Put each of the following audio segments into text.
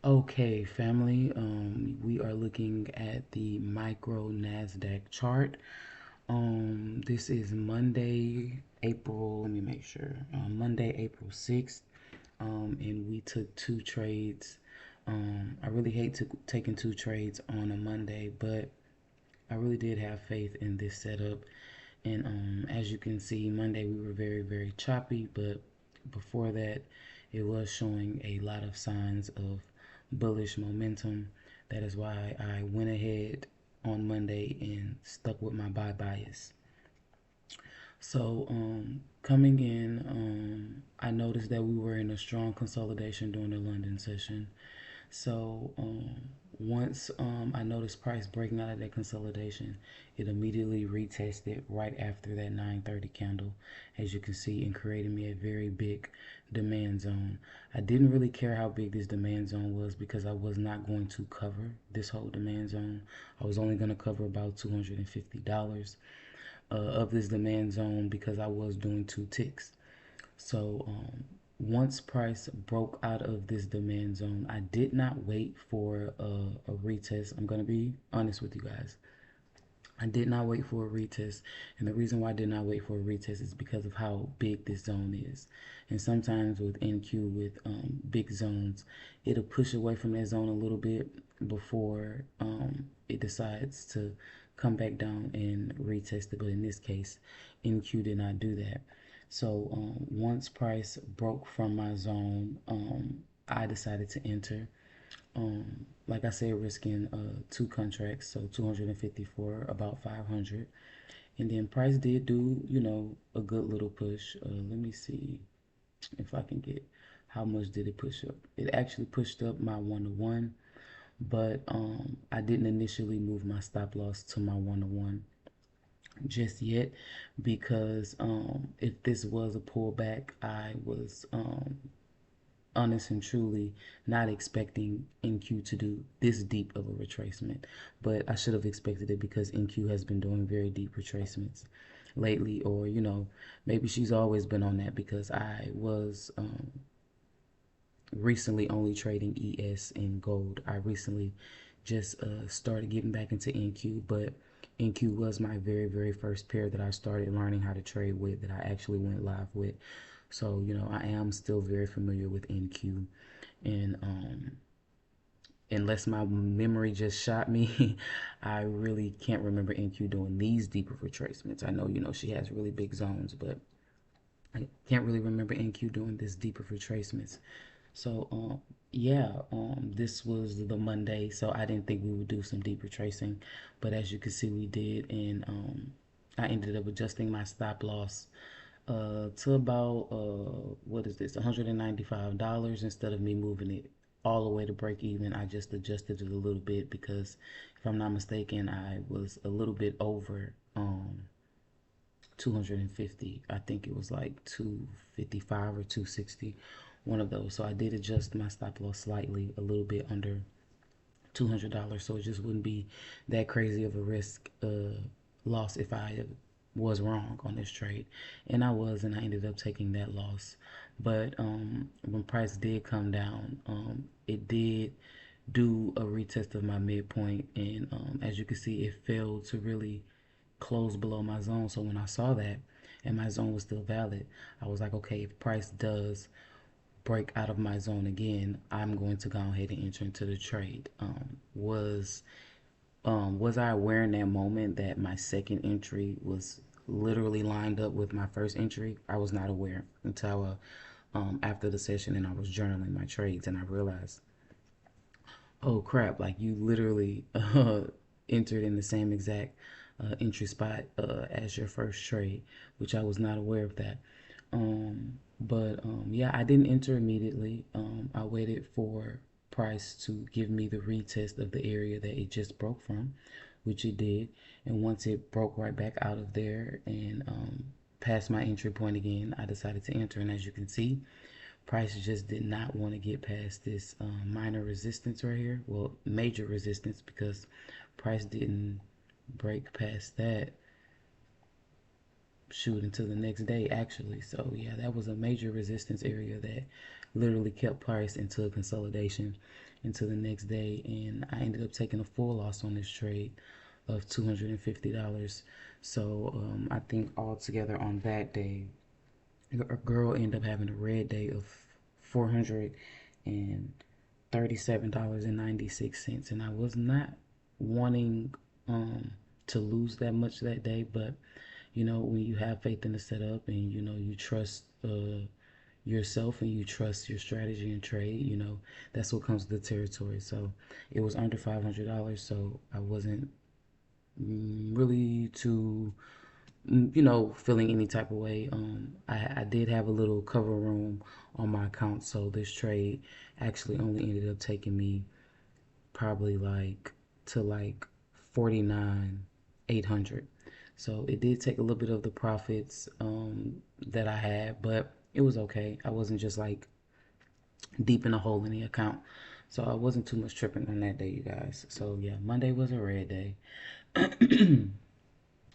Okay, family, we are looking at the micro NASDAQ chart. This is Monday, April, let me make sure, Monday, April 6th, and we took two trades. I really hate taking two trades on a Monday, but I really did have faith in this setup. And as you can see, Monday we were very, very choppy, but before that, it was showing a lot of signs of bullish momentum. That is why I went ahead on Monday and stuck with my buy bias. So coming in, I noticed that we were in a strong consolidation during the London session. So once I noticed price breaking out of that consolidation, it immediately retested right after that 9:30 candle, as you can see, and created me a very big demand zone. I didn't really care how big this demand zone was because I was not going to cover this whole demand zone. I was only going to cover about $250 of this demand zone because I was doing two ticks. So once price broke out of this demand zone, I did not wait for a retest. I'm going to be honest with you guys. I did not wait for a retest. And the reason why I did not wait for a retest is because of how big this zone is. And sometimes with NQ, with big zones, it'll push away from that zone a little bit before it decides to come back down and retest it. But in this case, NQ did not do that. So once price broke from my zone, I decided to enter. Like I said, risking two contracts, so 250 for about 500. And then price did do, a good little push. Let me see if I can get how much did it push up. It actually pushed up my 1-to-1, but I didn't initially move my stop loss to my 1-to-1 just yet because if this was a pullback, I was honest and truly not expecting NQ to do this deep of a retracement, but I should have expected it because NQ has been doing very deep retracements lately, or maybe she's always been on that because I was recently only trading ES and gold. I recently just started getting back into NQ, but NQ was my very, very first pair that I started learning how to trade with, that I actually went live with. So, I am still very familiar with NQ. And unless my memory just shot me, I really can't remember NQ doing these deeper retracements. I know, she has really big zones, but I can't really remember NQ doing this deeper retracements. So, yeah, this was the Monday, so I didn't think we would do some deep retracing, but as you can see, we did, and I ended up adjusting my stop loss to about what is this, $195 instead of me moving it all the way to break even. I just adjusted it a little bit because if I'm not mistaken, I was a little bit over 250. I think it was like 255 or 260, one of those. So I did adjust my stop loss slightly, a little bit under $200, so it just wouldn't be that crazy of a risk loss if I was wrong on this trade. And I was, and I ended up taking that loss. But when price did come down, it did do a retest of my midpoint, and as you can see, it failed to really close below my zone. So when I saw that and my zone was still valid, I was like, okay, if price does break out of my zone again, I'm going to go ahead and enter into the trade. Was I aware in that moment that my second entry was literally lined up with my first entry? I was not aware until after the session, and I was journaling my trades, and I realized, oh crap, like you literally entered in the same exact entry spot as your first trade, which I was not aware of that. But yeah, I didn't enter immediately. I waited for price to give me the retest of the area that it just broke from, which it did. And once it broke right back out of there and past my entry point again, I decided to enter. And as you can see, price just did not want to get past this minor resistance right here. Well, major resistance, because price didn't break past that shoot until the next day actually. So yeah, that was a major resistance area that literally kept price into a consolidation into the next day, and I ended up taking a full loss on this trade of $250. So I think altogether on that day, a girl ended up having a red day of $437.96, and I was not wanting to lose that much that day, but when you have faith in the setup and you trust yourself and you trust your strategy and trade, that's what comes with the territory. So it was under $500, so I wasn't really too feeling any type of way. I did have a little cover room on my account, so this trade actually only ended up taking me probably like to like 49,800. So it did take a little bit of the profits that I had, but it was okay. I wasn't just like deep in a hole in the account. So I wasn't too much tripping on that day, you guys. So yeah, Monday was a red day.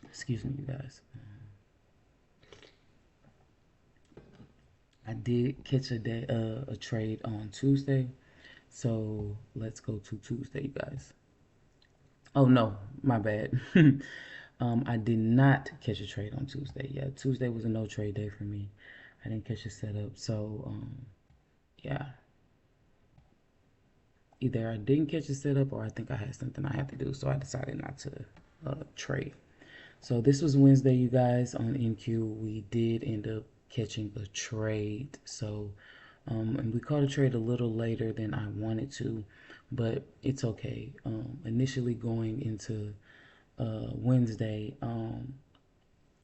Excuse me, you guys. I did catch a trade on Tuesday. So let's go to Tuesday, you guys. Oh no, my bad. I did not catch a trade on Tuesday. Yeah, Tuesday was a no trade day for me. I didn't catch a setup. So yeah, either I didn't catch a setup or I think I had something I had to do. So I decided not to trade. So this was Wednesday, you guys. On NQ, we did end up catching a trade. So, and we caught a trade a little later than I wanted to, but it's okay. Initially going into Wednesday,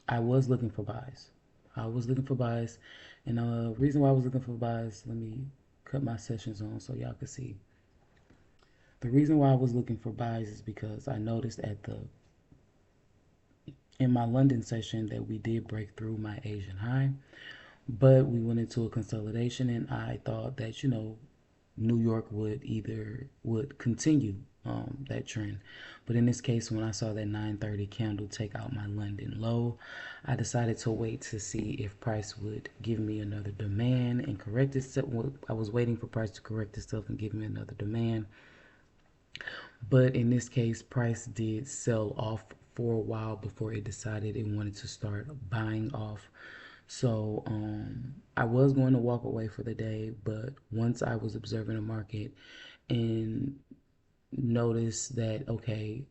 I was looking for buys. I was looking for buys, and reason why I was looking for buys, let me cut my sessions on so y'all can see. The reason why I was looking for buys is because I noticed in my London session that we did break through my Asian high, but we went into a consolidation, and I thought that New York would continue that trend. But in this case, when I saw that 930 candle take out my London low, I decided to wait to see if price would give me another demand and correct itself. I was waiting for price to correct itself and give me another demand. But in this case, price did sell off for a while before it decided it wanted to start buying off. So I was going to walk away for the day, but once I was observing the market and noticed that, okay,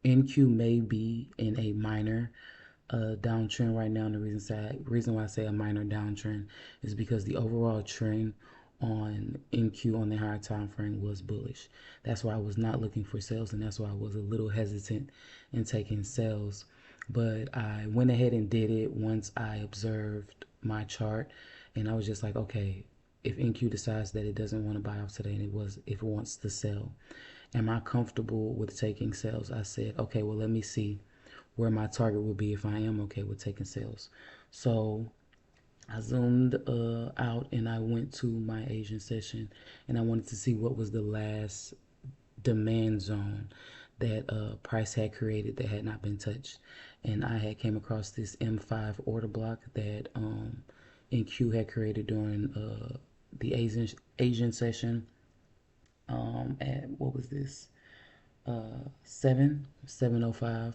NQ may be in a minor downtrend right now. And the reason why I say a minor downtrend is because the overall trend on NQ on the higher time frame was bullish. That's why I was not looking for sales, and that's why I was a little hesitant in taking sales. But I went ahead and did it once I observed my chart, and I was just like, okay, if NQ decides that it doesn't want to buy off today and if it wants to sell, am I comfortable with taking sales? I said, okay, well, let me see where my target will be if I am okay with taking sales. So I zoomed out and I went to my Asian session, and I wanted to see what was the last demand zone that price had created that had not been touched. And I had came across this M5 order block that NQ had created during the Asian session at what was this 7:05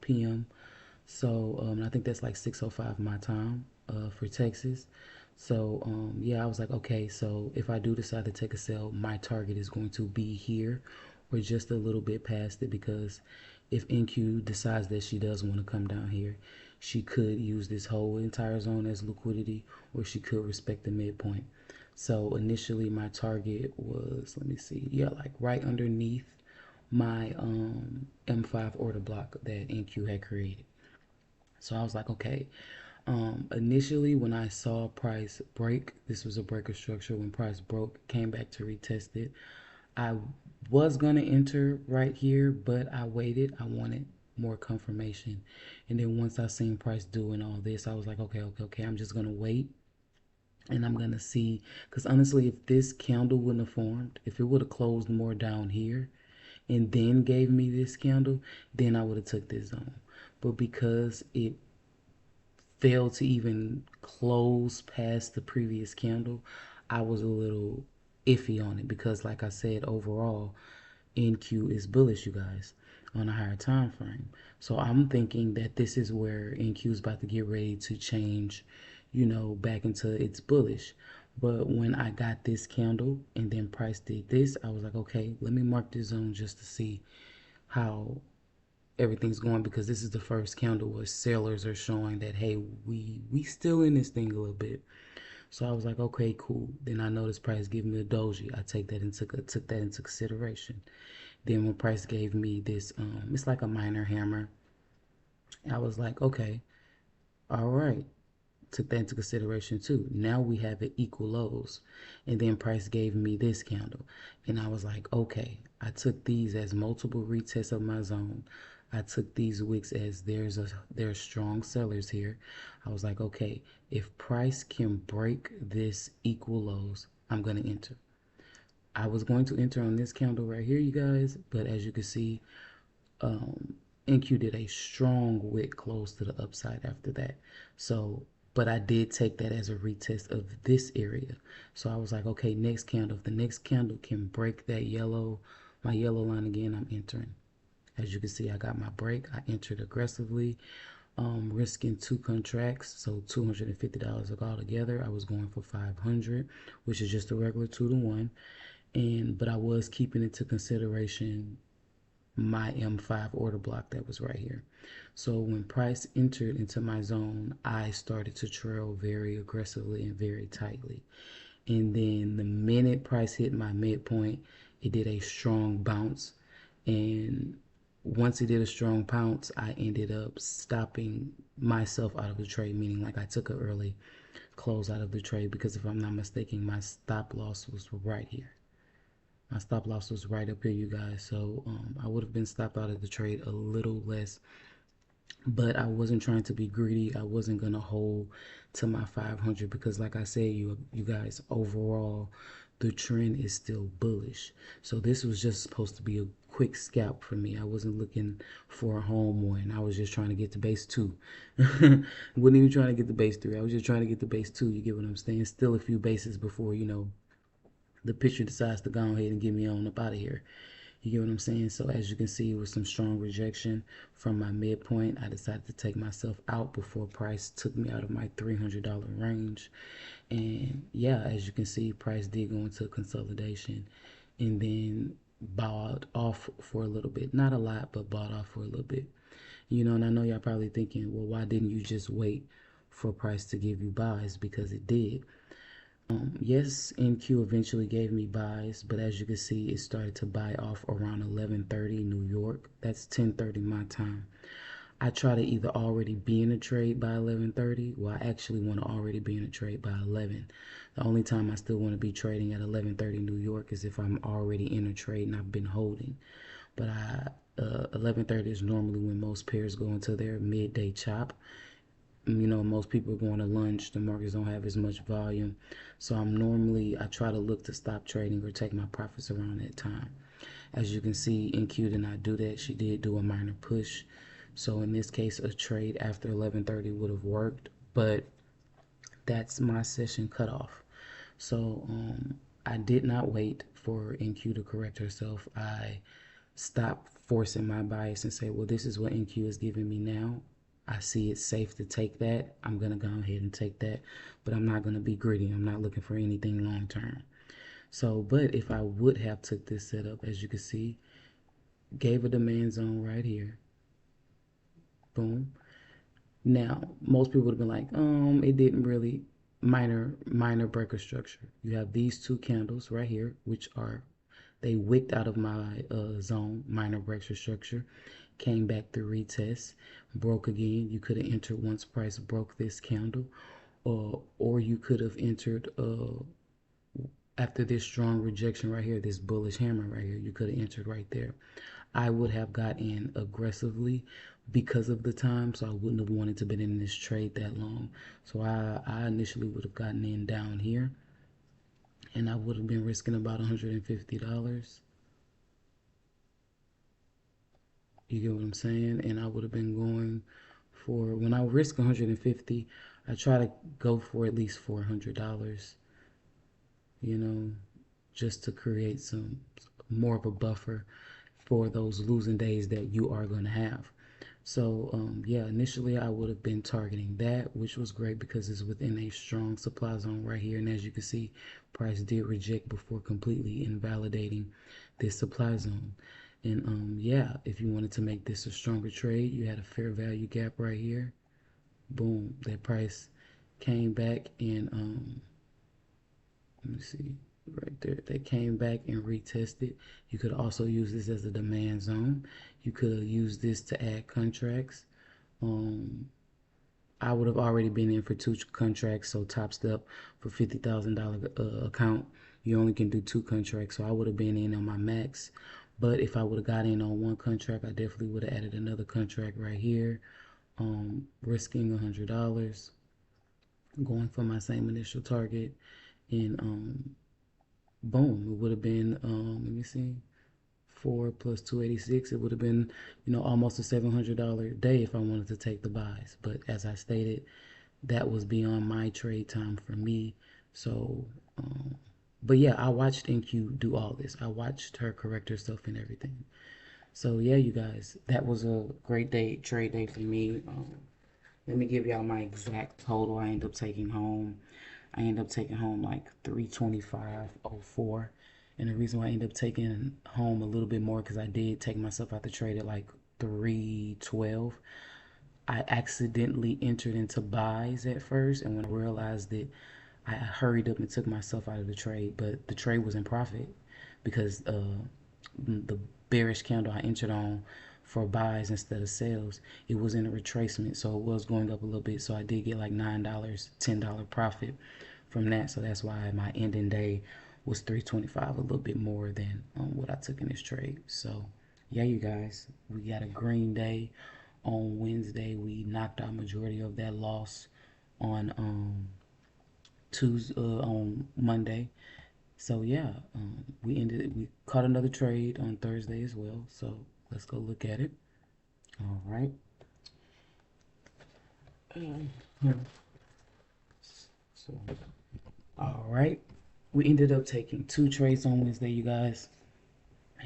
p.m. So I think that's like 6:05 my time for Texas. So yeah, I was like, okay, so if I do decide to take a sell, my target is going to be here or just a little bit past it, because if NQ decides that she does want to come down here, she could use this whole entire zone as liquidity, or she could respect the midpoint. So initially my target was, let me see, yeah, like right underneath my M5 order block that NQ had created. So I was like, okay. Initially, when I saw price break, this was a breaker structure. When price broke, came back to retest it. I was gonna enter right here, but I waited. I wanted more confirmation, and then once I seen price doing all this, I was like, okay. I'm just gonna wait, and I'm gonna see. Because honestly, if this candle wouldn't have formed, if it would have closed more down here, and then gave me this candle, then I would have took this zone. But because it failed to even close past the previous candle, I was a little iffy on it because, like I said, overall, NQ is bullish, you guys, on a higher time frame. So I'm thinking that this is where NQ is about to get ready to change, back into its bullish. But when I got this candle and then price did this, I was like, okay, let me mark this zone just to see how everything's going, because this is the first candle where sellers are showing that, hey, we still in this thing a little bit. So I was like, okay, cool. Then I noticed price giving me a doji. I took that into consideration. Then when price gave me this, it's like a minor hammer. I was like, okay, all right. Took that into consideration too. Now we have it equal lows. And then price gave me this candle. And I was like, okay, I took these as multiple retests of my zone. I took these wicks as there's strong sellers here. I was like, okay, if price can break this equal lows, I'm gonna enter. I was going to enter on this candle right here, you guys, but as you can see, NQ did a strong wick close to the upside after that. So, but I did take that as a retest of this area. So I was like, okay, next candle. If the next candle can break that my yellow line again, I'm entering. As you can see, I got my break. I entered aggressively, risking two contracts, so $250 altogether. I was going for 500, which is just a regular 2-to-1. But I was keeping into consideration my M5 order block that was right here. So when price entered into my zone, I started to trail very aggressively and very tightly. And then the minute price hit my midpoint, it did a strong bounce. And once it did a strong bounce, I ended up stopping myself out of the trade, meaning like I took an early close out of the trade, because if I'm not mistaken, my stop loss was right here. My stop loss was right up here, you guys. So I would have been stopped out of the trade a little less, but I wasn't trying to be greedy. I wasn't gonna hold to my 500 because, like I said, you guys, overall, the trend is still bullish. So this was just supposed to be a quick scalp for me. I wasn't looking for a home one. I was just trying to get to base two. Wasn't even trying to get the base three. I was just trying to get the base two. You get what I'm saying? Still a few bases before the picture decides to go ahead and get me on up out of here. You get what I'm saying? So as you can see, with some strong rejection from my midpoint, I decided to take myself out before price took me out of my $300 range. And yeah, as you can see, price did go into consolidation and then bought off for a little bit. Not a lot, but bought off for a little bit. And I know y'all probably thinking, well, why didn't you just wait for price to give you buys? Because it did. Yes, NQ eventually gave me buys, but as you can see, it started to buy off around 11:30 New York. That's 10:30 my time. I try to either already be in a trade by 11:30, well, I actually want to already be in a trade by 11. The only time I still want to be trading at 11:30 New York is if I'm already in a trade and I've been holding. But 11:30 is normally when most pairs go into their midday chop. Most people are going to lunch. The markets don't have as much volume. So I try to look to stop trading or take my profits around that time. As you can see, NQ did not do that. She did do a minor push. So in this case, a trade after 11:30 would have worked, but that's my session cutoff. So I did not wait for NQ to correct herself. I stopped forcing my bias and say, well, this is what NQ is giving me now. I see it's safe to take that. I'm going to go ahead and take that, but I'm not going to be greedy. I'm not looking for anything long term. So, but if I would have took this setup, as you can see, gave a demand zone right here. Boom. Now, most people would have been like, it didn't really. Minor breaker structure. You have these two candles right here, which they wicked out of my zone, minor breaker structure, came back to retest, broke again. You could have entered once price broke this candle, or you could have entered after this strong rejection right here, this bullish hammer right here. You could have entered right there. I would have got in aggressively because of the time, so I wouldn't have wanted to be in this trade that long. So I initially would have gotten in down here, and I would have been risking about $150. You get what I'm saying? And I would have been going for when I risk 150, I try to go for at least $400, you know, just to create some more of a buffer for those losing days that you are going to have. So yeah, initially I would have been targeting that, which was great because it's within a strong supply zone right here. And as you can see, price did reject before completely invalidating this supply zone. And yeah, if you wanted to make this a stronger trade, you had a fair value gap right here. Boom, that price came back and let me see right there. They came back and retested. You could also use this as a demand zone. You could use this to add contracts. Um, I would have already been in for two contracts. So top step for $50,000 account, you only can do two contracts. So I would have been in on my max. But if I would have got in on one contract, I definitely would have added another contract right here. Risking $100, going for my same initial target, and boom, it would have been let me see, 4 plus 286. It would have been, almost a $700 day if I wanted to take the buys. But as I stated, that was beyond my trade time for me. So, but yeah, I watched NQ do all this. I watched her correct herself and everything. So yeah, you guys, that was a great day, trade day for me. Let me give y'all my exact total I end up taking home. I end up taking home like 325.04. And the reason why I end up taking home a little bit more because I did take myself out the trade at like 312. I accidentally entered into buys at first, and when I realized it, I hurried up and took myself out of the trade. But the trade was in profit because the bearish candle I entered on for buys instead of sales, it was in a retracement, so it was going up a little bit. So I did get like $9, $10 profit from that. So that's why my ending day was 325, a little bit more than what I took in this trade. So yeah, you guys, we got a green day on Wednesday. We knocked out majority of that loss on Tuesday, on Monday. So yeah, we caught another trade on Thursday as well. So let's go look at it. All right. So all right, we ended up taking two trades on Wednesday, you guys.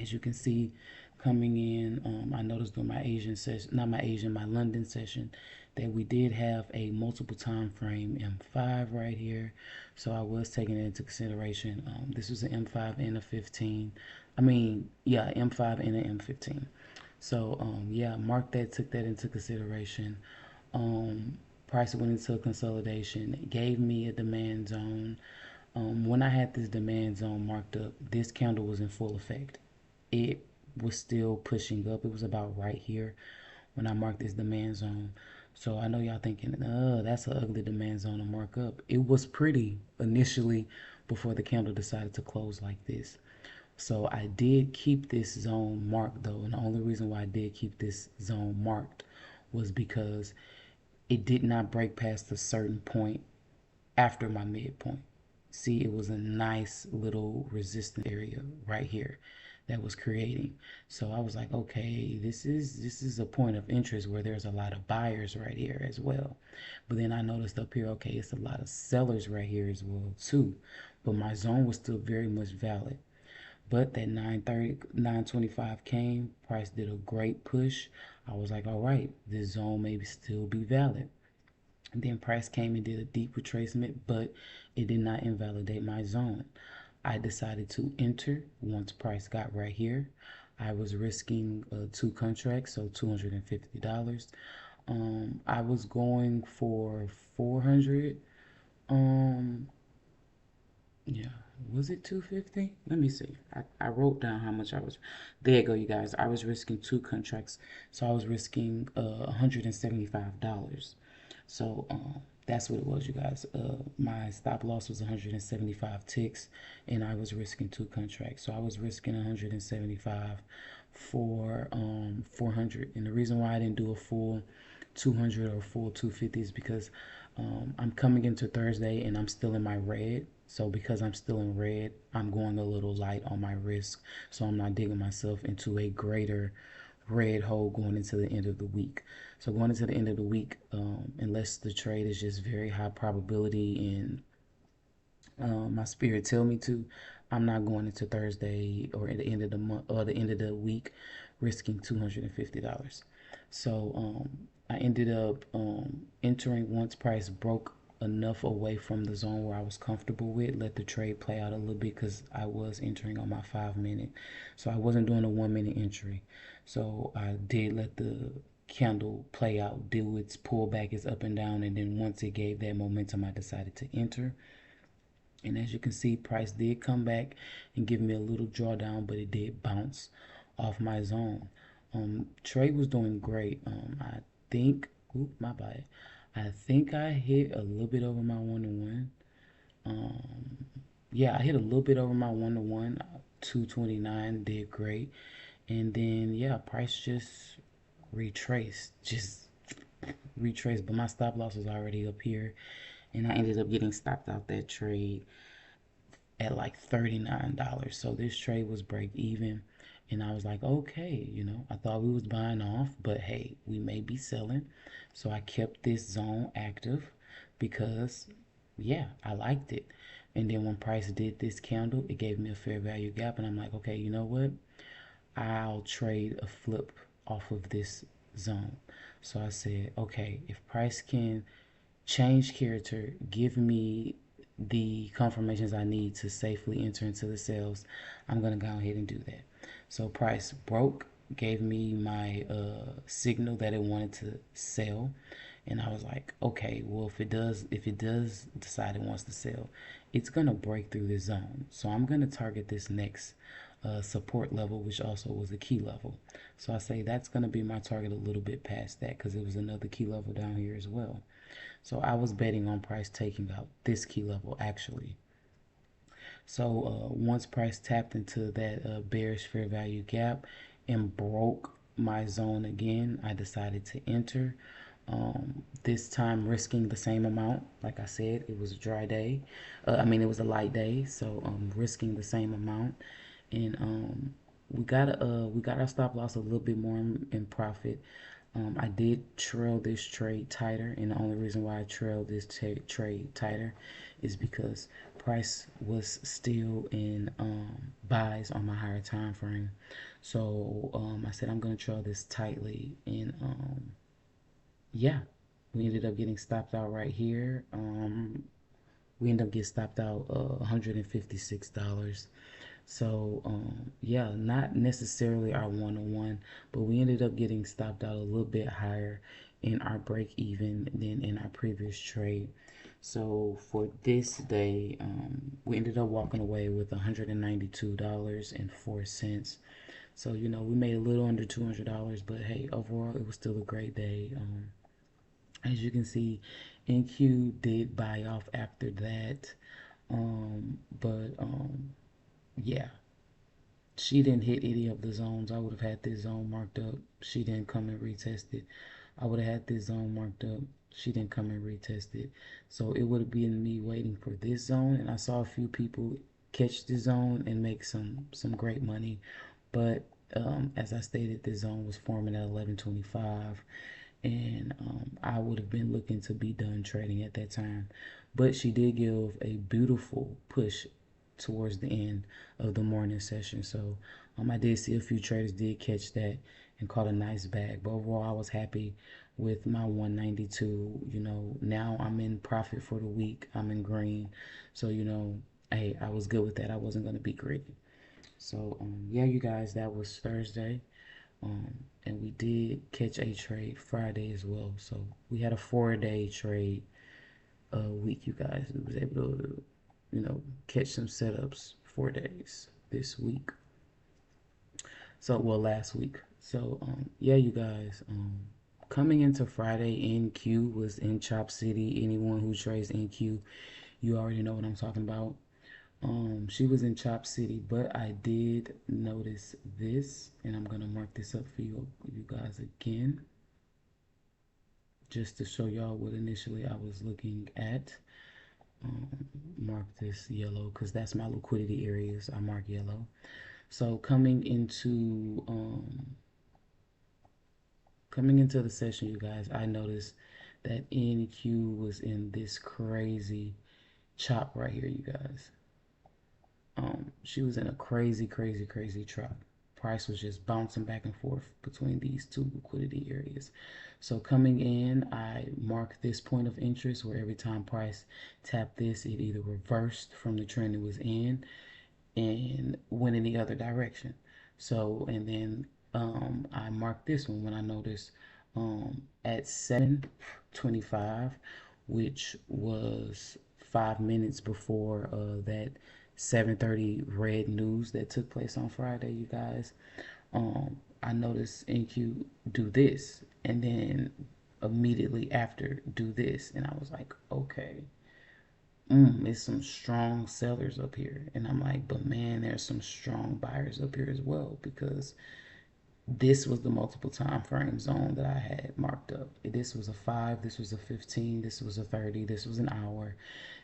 As you can see, coming in, I noticed during my Asian session, not my Asian, my London session, that we did have a multiple time frame M5 right here. So I was taking it into consideration. This was an M5 and a 15. I mean, yeah, M5 and an M15. So yeah, marked that, took that into consideration. Price went into a consolidation. It gave me a demand zone. When I had this demand zone marked up, this candle was in full effect. It was still pushing up. It was about right here when I marked this demand zone. So I know y'all thinking, that's an ugly demand zone to mark up. It was pretty initially before the candle decided to close like this. So I did keep this zone marked though, and the only reason why I did keep this zone marked was because it did not break past a certain point after my midpoint. See, it was a nice little resistance area right here that was creating. So I was like, okay, this is a point of interest where there's a lot of buyers right here as well. But then I noticed up here, okay, it's a lot of sellers right here as well too. But my zone was still very much valid. But that 930, 925 came, price did a great push. I was like, all right, this zone may still be valid. And then price came and did a deep retracement, but it did not invalidate my zone. I decided to enter once price got right here. I was risking two contracts, so $250. I was going for 400. Um, yeah, was it 250? Let me see. I wrote down how much I was. There you go, you guys. I was risking two contracts, so I was risking $175. So that's what it was, you guys. My stop loss was 175 ticks, and I was risking two contracts. So I was risking 175 for 400. And the reason why I didn't do a full 200 or full 250 is because I'm coming into Thursday and I'm still in my red. So because I'm still in red, I'm going a little light on my risk. So I'm not digging myself into a greater red hole going into the end of the week. So going into the end of the week, unless the trade is just very high probability and my spirit tell me to, I'm not going into Thursday or at the end of the month or the end of the week risking $250. So I ended up entering once price broke enough away from the zone where I was comfortable with, let the trade play out a little bit because I was entering on my 5 minute. So I wasn't doing a 1 minute entry. So I did let the candle play out, do its pullback, its up and down, and then once it gave that momentum, I decided to enter. And as you can see, price did come back and give me a little drawdown, but it did bounce off my zone. Trade was doing great. I think, oop, my bad. I think I hit a little bit over my 1-to-1. Yeah, I hit a little bit over my 1-to-1. 229 did great. And then, yeah, price just retraced, but my stop loss was already up here. And I ended up getting stopped out that trade at like $39. So this trade was break even. And I was like, okay, I thought we was buying off, but hey, we may be selling. So I kept this zone active because, yeah, I liked it. And then when price did this candle, it gave me a fair value gap. And I'm like, okay, you know what? I'll trade a flip off of this zone. So I said, okay, if price can change character, give me the confirmations I need to safely enter into the sales, I'm going to go ahead and do that. So price broke, gave me my signal that it wanted to sell. And I was like, okay, well, if it does decide it wants to sell, it's going to break through this zone. So I'm going to target this next support level, which also was a key level. So I say that's going to be my target a little bit past that because it was another key level down here as well. So I was betting on price taking out this key level actually. So once price tapped into that bearish fair value gap and broke my zone again, I decided to enter. This time risking the same amount. Like I said, it was a dry day. It was a light day, so risking the same amount, and we got our stop loss a little bit more in profit. I did trail this trade tighter, and the only reason why I trailed this trade tighter is because price was still in buys on my higher time frame. So I said I'm gonna trail this tightly, and yeah, we ended up getting stopped out right here. We ended up getting stopped out $156. So yeah, not necessarily our 1-on-1, but we ended up getting stopped out a little bit higher in our break even than in our previous trade. So for this day, we ended up walking away with $192.04. So we made a little under $200, but hey, overall it was still a great day. As you can see, NQ did buy off after that, but yeah, she didn't hit any of the zones. I would have had this zone marked up. She didn't come and retest it. I would have had this zone marked up. She didn't come and retest it. So it would have been me waiting for this zone. And I saw a few people catch the zone and make some great money. But as I stated, this zone was forming at 11:25, and I would have been looking to be done trading at that time. But she did give a beautiful push towards the end of the morning session. So I did see a few traders did catch that and caught a nice bag. But overall, I was happy with my 192. Now I'm in profit for the week. I'm in green. So, hey, I was good with that. I wasn't going to be greedy. So, yeah, you guys, that was Thursday. And we did catch a trade Friday as well. So we had a 4-day trade week, you guys. We was able to, catch some setups 4 days this week. So, well, last week. So, yeah, you guys. Coming into Friday, NQ was in Chop City. Anyone who trades NQ, you already know what I'm talking about. She was in Chop City, but I did notice this, and I'm gonna mark this up for you guys again, just to show y'all what initially I was looking at. Mark this yellow because that's my liquidity areas. I mark yellow. So coming into Coming into the session, you guys, I noticed that NQ was in this crazy chop right here, you guys. She was in a crazy, crazy, crazy chop. Price was just bouncing back and forth between these two liquidity areas. So coming in, I marked this point of interest where every time price tapped this, it either reversed from the trend it was in and went in the other direction. So, and then I marked this one when I noticed at 7:25, which was 5 minutes before that 7:30 red news that took place on Friday, you guys. I noticed NQ do this, and then immediately after do this, and I was like, okay, it's some strong sellers up here. And I'm like, but man, there's some strong buyers up here as well, because this was the multiple time frame zone that I had marked up. This was a 5, this was a 15, this was a 30, this was an hour.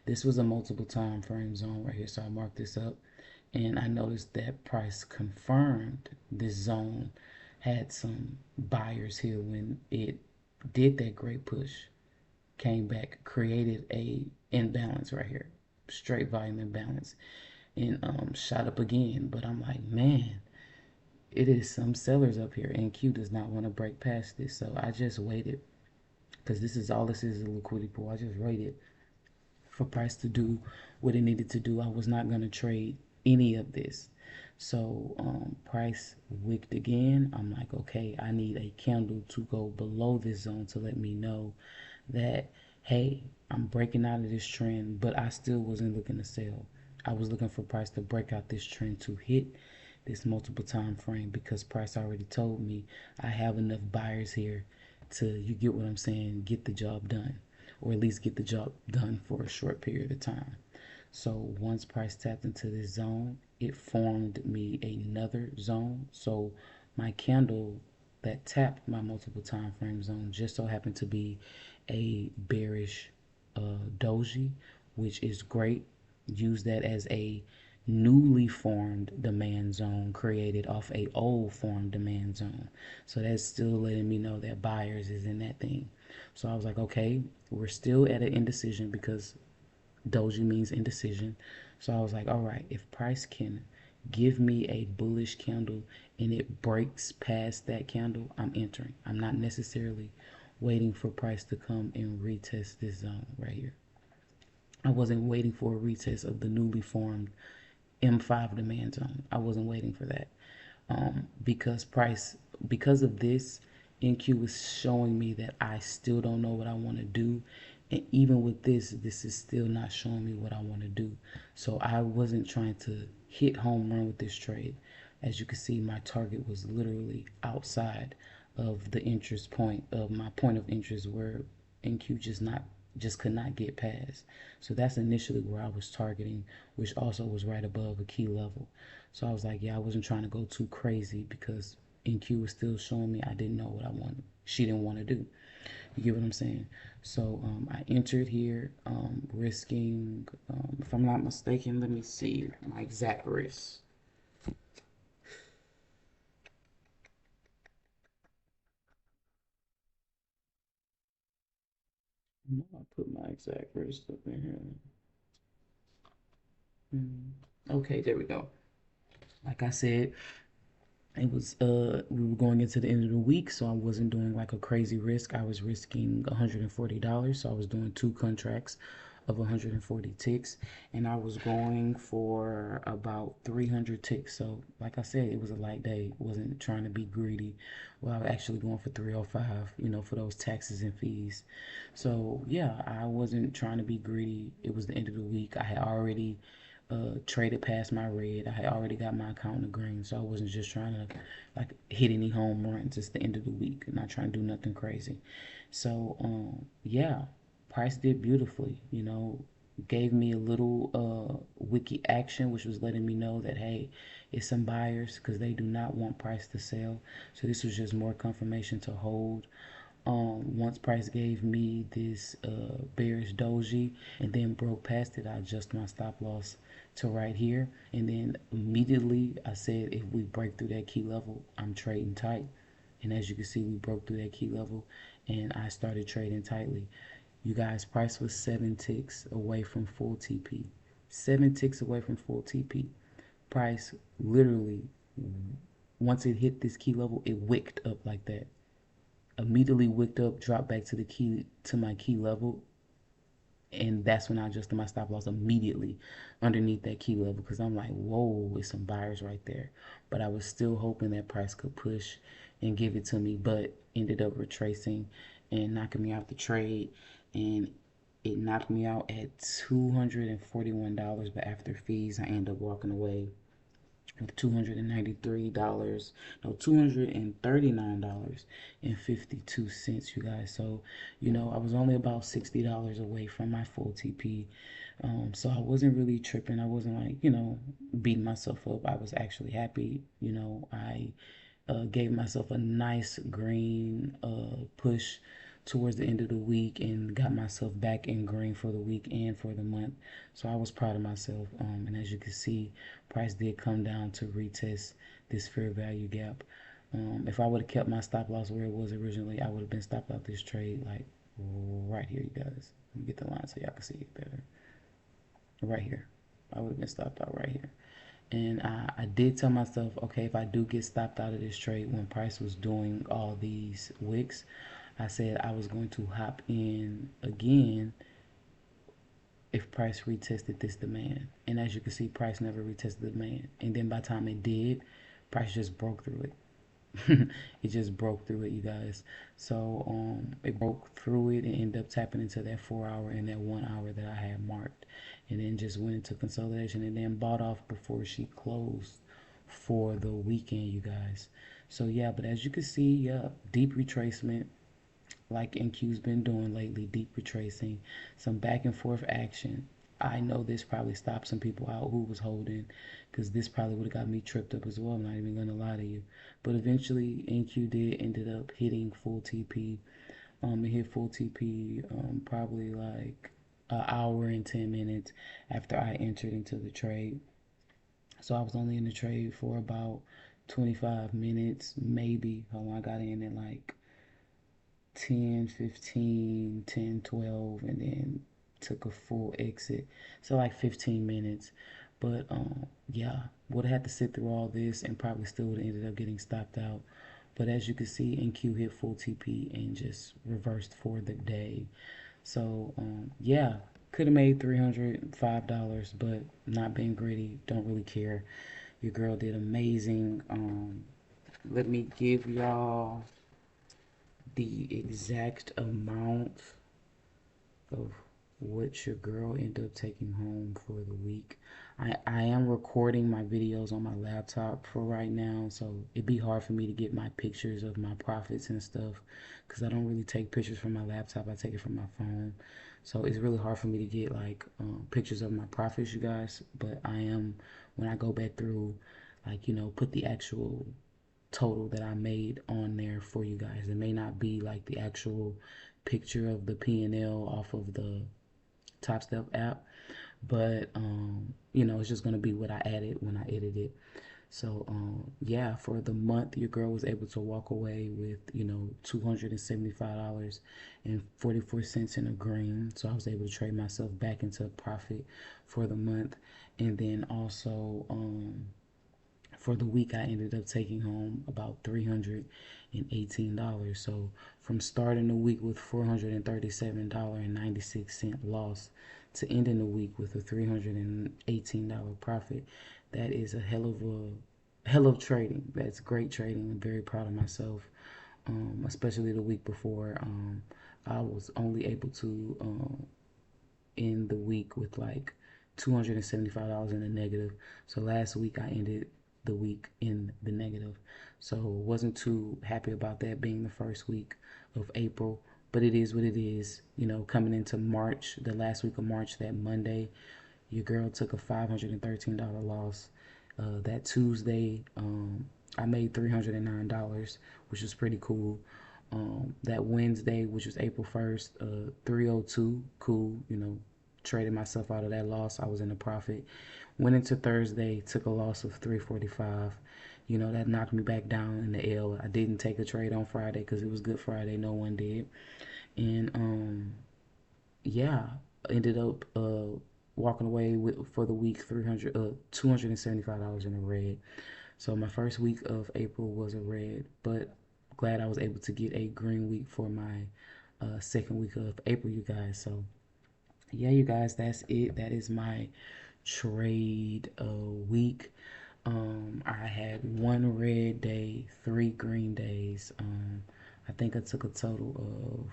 This was a multiple time frame zone right here. So I marked this up, and I noticed that price confirmed this zone had some buyers here when it did that great push, came back, created a imbalance right here, straight volume imbalance, and shot up again. But I'm like, man, it is some sellers up here, and Q does not want to break past this. So I just waited, because this is all this is a liquidity pool. I just waited for price to do what it needed to do. I was not going to trade any of this. So price wicked again. I'm like, okay, I need a candle to go below this zone to let me know that, hey, I'm breaking out of this trend, but I still wasn't looking to sell. I was looking for price to break out this trend to hit this multiple time frame, because price already told me I have enough buyers here to, you get what I'm saying, get the job done, or at least get the job done for a short period of time. So once price tapped into this zone, it formed me another zone. So my candle that tapped my multiple time frame zone just so happened to be a bearish doji, which is great. Use that as a newly formed demand zone created off a old formed demand zone. So that's still letting me know that buyers is in that thing. So I was like, okay, we're still at an indecision, because doji means indecision. So I was like, all right, if price can give me a bullish candle and it breaks past that candle, I'm entering. I'm not necessarily waiting for price to come and retest this zone right here. I wasn't waiting for a retest of the newly formed M5 demand zone. I wasn't waiting for that, because price, because of this, NQ is showing me that I still don't know what I want to do. And even with this is still not showing me what I want to do. So I wasn't trying to hit home run with this trade. As you can see, my target was literally outside of the interest point of my point of interest, where NQ just could not get past. So that's initially where I was targeting, which also was right above a key level. So I was like, yeah, I wasn't trying to go too crazy, because NQ was still showing me I didn't know what I wanted. She didn't want to do. You get what I'm saying? So I entered here, risking, if I'm not mistaken, let me see my exact risk. No, I put my exact risk up in here. Okay, there we go. Like I said, it was we were going into the end of the week, so I wasn't doing like a crazy risk. I was risking $140, so I was doing two contracts of 140 ticks, and I was going for about 300 ticks. So like I said, it was a light day. Wasn't trying to be greedy. Well, I was actually going for 305, for those taxes and fees. So yeah, I wasn't trying to be greedy. It was the end of the week. I had already traded past my red. I had already got my account in the green, so I wasn't just trying to like hit any home runs. It's the end of the week, not trying to do nothing crazy. So yeah, price did beautifully. Gave me a little wiki action, which was letting me know that, hey, it's some buyers, because they do not want price to sell. So this was just more confirmation to hold. Once price gave me this bearish doji and then broke past it, I adjust my stop loss to right here, and then immediately I said, if we break through that key level, I'm trading tight. And as you can see, we broke through that key level and I started trading tightly. You guys, price was 7 ticks away from full TP. 7 ticks away from full TP. Price literally, once it hit this key level, it wicked up like that. Immediately wicked up, dropped back to the key, to my key level, and that's when I adjusted my stop loss immediately underneath that key level, because I'm like, whoa, it's some buyers right there. But I was still hoping that price could push and give it to me, but ended up retracing and knocking me out the trade. And it knocked me out at $241, but after fees I ended up walking away with $293, no, $239.52, you guys. So, you know, I was only about $60 away from my full TP. So I wasn't really tripping. I wasn't like, you know, beating myself up. I was actually happy. You know, I gave myself a nice green push towards the end of the week and got myself back in green for the week and for the month. So I was proud of myself. And as you can see, price did come down to retest this fair value gap. If I would have kept my stop loss where it was originally, I would have been stopped out this trade like right here, you guys. Let me get the line so y'all can see it better. Right here. I would have been stopped out right here. And I did tell myself, okay, if I do get stopped out of this trade when price was doing all these wicks, I said I was going to hop in again if price retested this demand. And as you can see, price never retested the demand. And then by the time it did, price just broke through it. It just broke through it, you guys. So it broke through it and ended up tapping into that 4 hour and that 1 hour that I had marked, and then just went into consolidation and then bought off before she closed for the weekend, you guys. So yeah, but as you can see, yeah, deep retracement like NQ's been doing lately, deep retracing, some back and forth action. I know this probably stopped some people out who was holding, because this probably would have got me tripped up as well. I'm not even going to lie to you. But eventually, NQ did ended up hitting full TP. It hit full TP probably like an hour and 10 minutes after I entered into the trade. So I was only in the trade for about 25 minutes, maybe. Hold on, I got in at like 10, 15, 10, 12, and then took a full exit. So like 15 minutes. But yeah, would have had to sit through all this and probably still would have ended up getting stopped out. But as you can see, NQ hit full TP and just reversed for the day. So yeah, could have made $305, but not being greedy, don't really care. Your girl did amazing. Let me give y'all the exact amount of what your girl ended up taking home for the week. I am recording my videos on my laptop for right now, so it'd be hard for me to get my pictures of my profits and stuff, because I don't really take pictures from my laptop. I take it from my phone. So it's really hard for me to get like pictures of my profits, you guys. But I am, when I go back through, like, you know, put the actual total that I made on there for you guys. It may not be like the actual picture of the P&L off of the TopStep app, but you know, it's just gonna be what I added when I edited it. So yeah, for the month, your girl was able to walk away with, you know, $275.44 in a green. So I was able to trade myself back into profit for the month, and then also for the week, I ended up taking home about $318. So from starting the week with $437.96 loss to ending the week with a $318 profit, that is a hell of trading. That's great trading. I'm very proud of myself. Especially the week before, I was only able to end the week with like $275 in the negative. So last week I ended the week in the negative. So wasn't too happy about that being the first week of April, but it is what it is. You know, coming into March, the last week of March, that Monday, your girl took a $513 loss. That Tuesday, I made $309, which was pretty cool. That Wednesday, which was April 1st, 302, cool, you know, traded myself out of that loss. I was in a profit. Went into Thursday, took a loss of 345. You know, that knocked me back down in the L. I didn't take a trade on Friday because it was Good Friday. No one did. And yeah, ended up walking away with for the week $275 in a red. So my first week of April was a red, but glad I was able to get a green week for my second week of April, you guys. So yeah, you guys, that's it. That is my trade week. I had one red day, three green days. I think I took a total of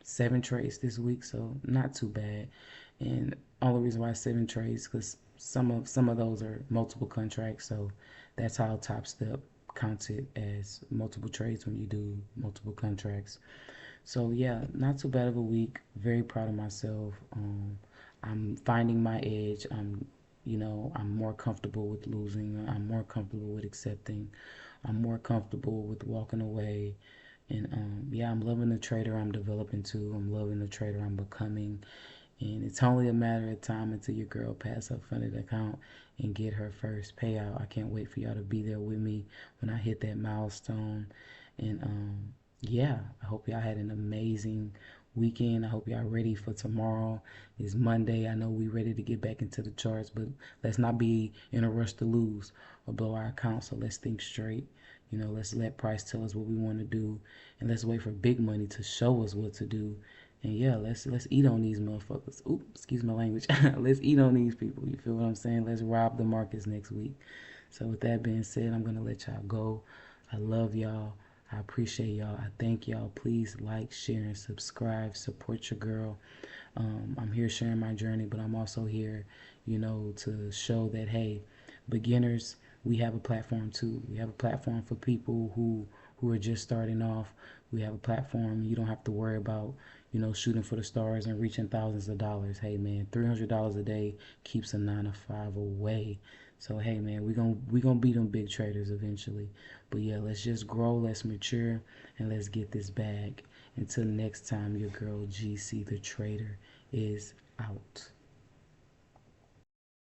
7 trades this week, so not too bad. And only reason why 7 trades because some of those are multiple contracts, so that's how TopStep counts it as multiple trades when you do multiple contracts. So yeah, not too bad of a week. Very proud of myself. I'm finding my edge. I'm more comfortable with losing. I'm more comfortable with accepting. I'm more comfortable with walking away. And yeah, I'm loving the trader I'm developing to. I'm loving the trader I'm becoming. And it's only a matter of time until your girl pass her funded account and get her first payout. I can't wait for y'all to be there with me when I hit that milestone. And yeah, I hope y'all had an amazing weekend. I hope y'all ready for tomorrow. It's Monday. I know we ready to get back into the charts, but let's not be in a rush to lose or blow our account. So let's think straight. You know, let's let Price tell us what we want to do, and let's wait for big money to show us what to do. And yeah, let's eat on these motherfuckers. Oops, excuse my language. Let's eat on these people. You feel what I'm saying? Let's rob the markets next week. So with that being said, I'm gonna let y'all go. I love y'all. I appreciate y'all. I thank y'all. Please like, share, and subscribe. Support your girl. I'm here sharing my journey, but I'm also here, to show that, hey, beginners, we have a platform too. We have a platform for people who are just starting off. We have a platform. You don't have to worry about, shooting for the stars and reaching thousands of dollars. Hey man, $300 a day keeps a 9 to 5 away. So hey man, we gonna be them big traders eventually. But yeah, let's just grow, let's mature, and let's get this bag. Until next time, your girl GC the Trader is out.